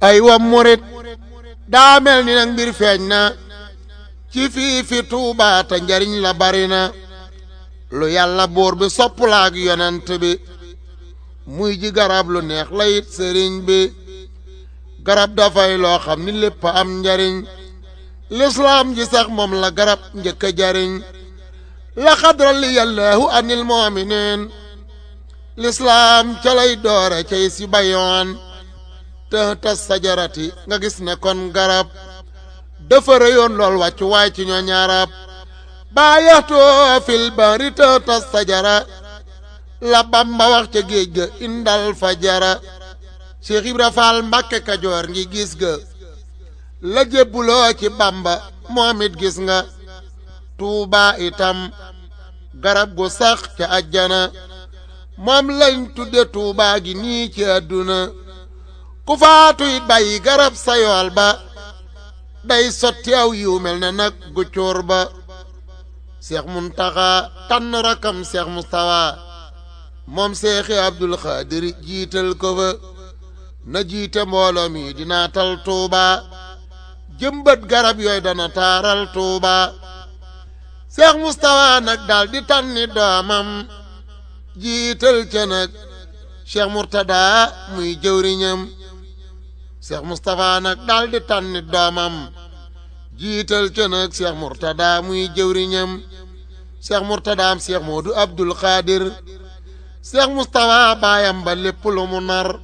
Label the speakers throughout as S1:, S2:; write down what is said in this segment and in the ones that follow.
S1: ay wa murit daa mel ni nag mbir feeñ na ci fii fi Tuubaa te njariñ la bari na lu yàlla buur bi sopp la ak yonent bi muy ji garab lu neex la it sëriñ bi garab dafay loo xam ni lépp am njariñ lislaam ji sax moom la garab njëkk a jariñ la xadrali yàllaahu anil mu'minin lislaam ca lay doore cay si bayoon te tas sajarati nga gis ne kon garab dafa rëyoon lool wàccu waay ci ñoo ñaarab baa yaxtoo fil bari te tas sajara la Bamba wax ca géej ga indal fajara Cheikh Ibra Faal Mbàkke Kajoor ngi gis ga la jébbuloo ci Bamba moom it gis nga Tuubaa itam garab gu sax ca àjjana moom lañ tudde Tuubaa gi nii ci àdduna ku faatu it bàyyi garab sa yool ba day sotti aw yiw mel ne nag gu cuur ba Seex Muntaxa tànn rakam Seex Mustafa moom Seexi Abdul Xaadir jiital ko fa na jiite mbooloo mi dinaa tal Tuubaa jëmbat garab yooyu dana taaral Tuubaa Seex Mustafa nag daal di tànni doomam jiital ca nag Cheikh Murtada muy jëwriñam Seex Mustafa nag daal di tànni doomam jiital ca nag Cheikh Murtada muy jëwriñam Cheikh Murtadaam Cheikh Moodu Abdul Xaadir Cheikh Mustafa baayam ba lépp lu mu nar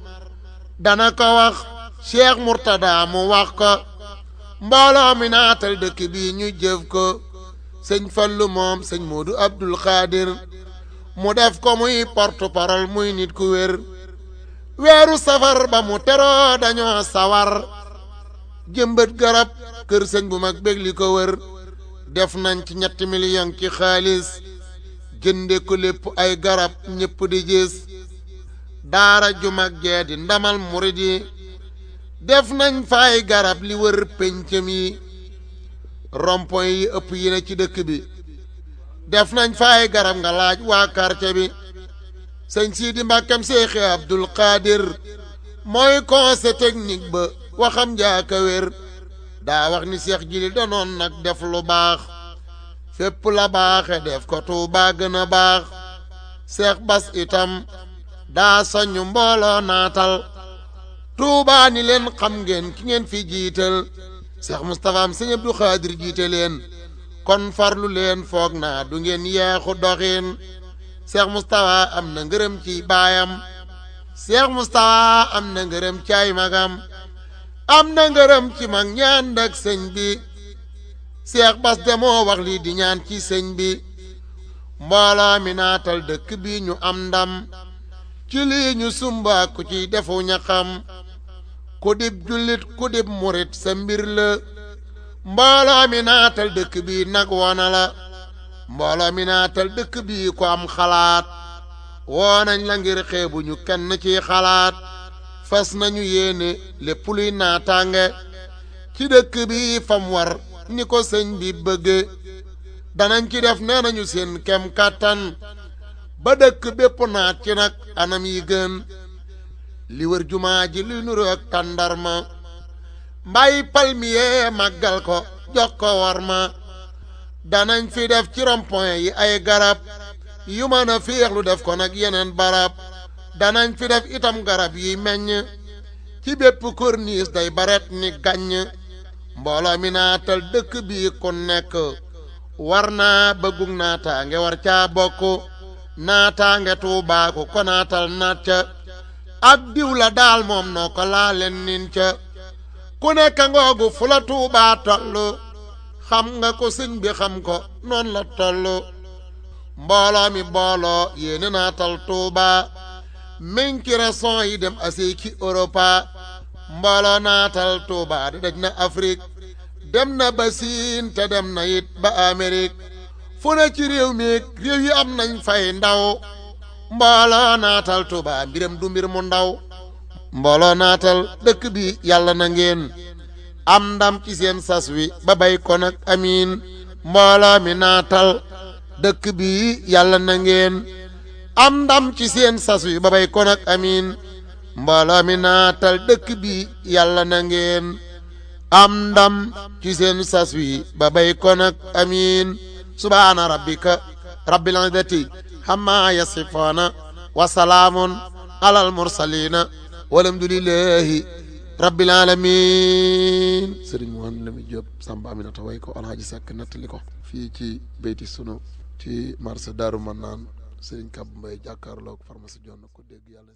S1: dana ko wax Cheikh Murtada mu wax ko mbooloo mi naatal dëkk bi ñu jëf ko sëñ Fallu moom sëñ Moodu Abdul Xaadir mu def ko muy porte-parole muy nit ku wér weeru safar ba mu teroo dañoo sawar jëmbët garab kër sëñ bu mag bég li ko wër def nañ ci 3 million ci xaalis jënde ko lépp ay garab ñépp di gis daara ju mag jee di ndamal murid yi def nañ fa ay garab li wër péncam yi rond-point yi ëpp yi ne ci dëkk bi def nañ fa ay garab nga laaj waa quartier bi sëñ Sidi Mbàkkam Seexi Abdul Xaadir mooy conseil technique ba waxam jaaka wér daa wax ni Seex Jili danoon nag def lu baax fépp la baaxe def ko Tuubaa gën a baax Seex Bas itam daa soñu mbooloo naatal Tuubaa ni leen xam ngeen ki ngeen fi jiital Seex Mustafa am sëñ Abdu Xaadir jiite leen kon farlu leen foog naa du ngeen yeexu doxin Seex Mustafa am na ngërëm ci baayam Seex Mustafa am na ngërëm ci ay magam am na ngërëm ci mag ñaan ak sëñ bi Seex Bas de moo wax lii di ñaan ci sëñ bi mbooloo mi naatal dëkk bi ñu am ndam ci lii ñu sumba ku ciy defu ñaxam ku dib jullit ku dib murit sa mbir la mbooloo mi naatal dëkk bi nag woona la mbooloo mi naatal dëkk bi ko am xalaat woo nañ la ngir xeebu ñu kenn ci xalaat fas nañu yéene lépp luy naataange ci dëkk bi fam war ni ko sëñ bi bëgge danañ ci def nee nañu seen kem kàttan ba dëkk bépp naat ci nag anam yi gën li wër jumaa ji li nuru ak tàndarma mbay palmier màggal ko jox ko war ma danañ fi def ci rond-point yi ay garab yu mën a féexlu def ko nag yeneen barab danañ fi def itam garab yi meññ ci bépp corniche day baret ni gàññ mbooloo mi naatal dëkk bi ku nekk war naa bëggug naataange war caa bokk naataange Tuubaa ku ko naatal naat ca ab diw la daal moom noo ko laaleen nin ca ku nekk ngoogu fu la Tuubaa tollu xam nga ko sëñ bi xam ko noonu la tollu mbooloo mi booloo yéene naatal Tuubaa min ci raison yi dem asey ci Europa mbooloo naatal Tuubaa di daj na Afrique dem na ba Siin te dem na it ba Amérique fu ne ci réew mi réew yi am nañ fay ndaw mbooloo naatal Tuubaa mbiram du mbir mu ndaw mbooloo naatal dëkk bi yàlla na ngeen am ndam ci seen sas wi ba bay ko nag amiin mbooloo mi naatal dëkk bi yàlla na ngeen am ndam ci seen sas wi ba bay ko nag amiin mbooloo mi naatal dëkk bi yàlla na ngeen am ndam ci seen sas wi ba bay ko nag amiin subhaana rabbika rabbil izzati amma yasifoona wa salaamun alal mursaliina walhamdulillahi rabbil alamin sëriñ Mouhamed Lamine Diop Samba Aminata way ko alhaji Seck nettali ko fii ci Beyti Sunu ci marché Daaru Manaan sëriñ Kab Mbay jàkkaarloog pharmacie Jonn ko dégg yàlla